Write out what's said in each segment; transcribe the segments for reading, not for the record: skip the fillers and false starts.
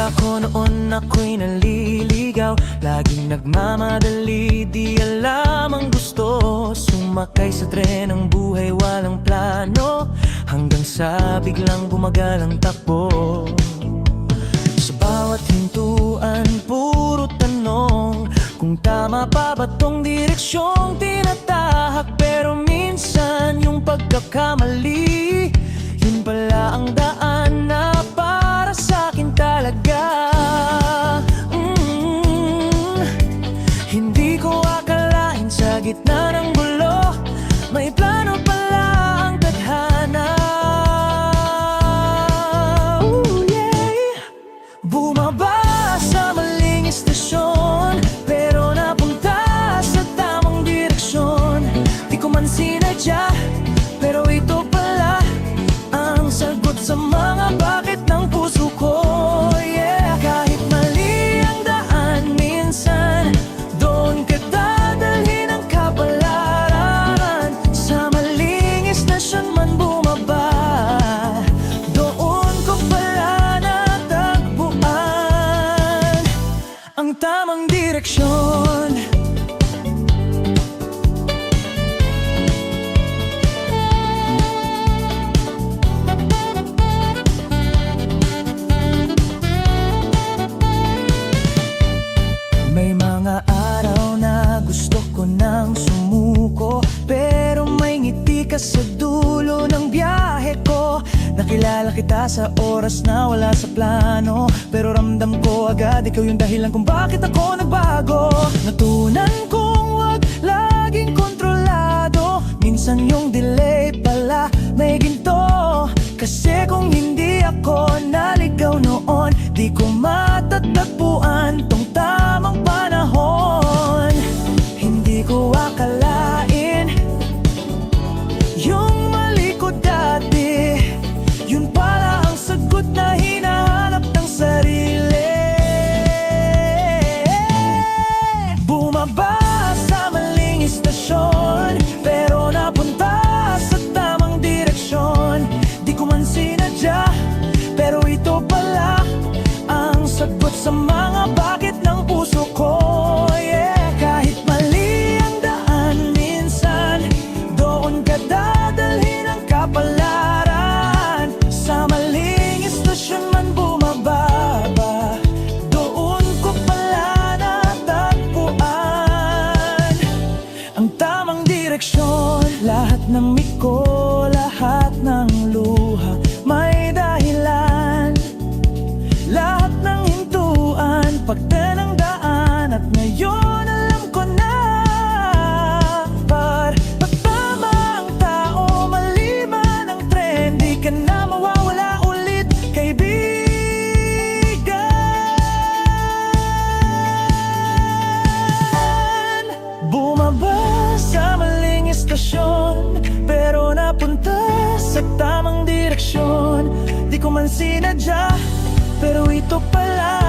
Akala ko noon ako'y naliligaw, laging nagmamadali, di alam ang gusto. Sumakay sa tren ng buhay, walang plano, hanggang sa biglang bumagal ang takbo. Sa bawat hintuan, puro tanong, kung tama pa ba tong direksyong tinatahak. Pero minsan yung pagkakamali, yun pala ang daan na para sa'kin talaga. Hindi ko akalain sa gitna ng gulo, may plano pala ang tadhana. Bumaba sa maling istasyon, pero napunta sa tamang direksyon. Di ko man sinadya, pero ito pala ang sagot sa mga bakit ng puso ko. Yeah, kahit mali ang daan minsan, doon ka dadalhin ang kapalaran. Sa maling istasyon man bumaba, doon ko pala natagpuan ang tamang direksyon. May mga araw na gusto ko nang sumuko, pero may ngiti ka sa dulo ng biyahe ko. Nakilala kita sa oras na wala sa plano, pero ramdam ko agad ikaw yung dahilan kung bakit ako nagbago. Natunan kong wag laging kontrolado, minsan yung delay pala may ginto. Kasi kung hindi ako naligaw noon, di ko matatagpuan tong tamang panahon. Hindi ko akalain yung mali ko dati, yun pala ang sagot na hinahanap ng sarili. Bumaba sa maling istasyon, pero napunta sa tamang direksyon. Di ko man sinadya, pero ito pala ang sagot sa mga bakit ng puso ko. Yeah, kahit mali ang daan minsan, doon ka dadalhin ang kapalaran. Sa maling istasyon man bumababa, doon ko pala natagpuan ang tamang direksyon. Lahat ng miko, lahat ng luha, may dahilan. Lahat ng hintuan, pagdan ng daan, at ngayon alam ko na pagtama ang tao, mali man ang tren, di ka na mawawala ulit, kaibigan. Bumaba sa maling istasyon, pero napunta sa tamang direksyon. Di ko man sinadya, pero ito pala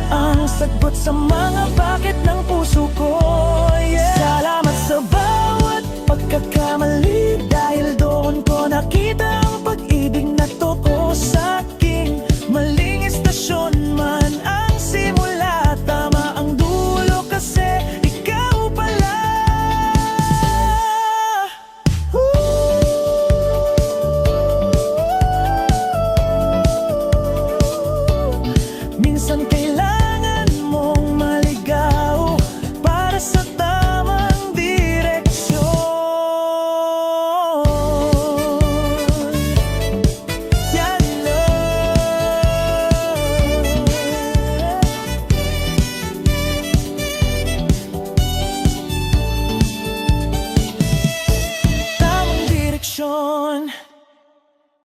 ang sagot sa mga bakit ng puso ko. Yeah. Salamat sa bawat pagkakamali, dahil doon ko nakita ang pag-ibig na toko sa aking mali.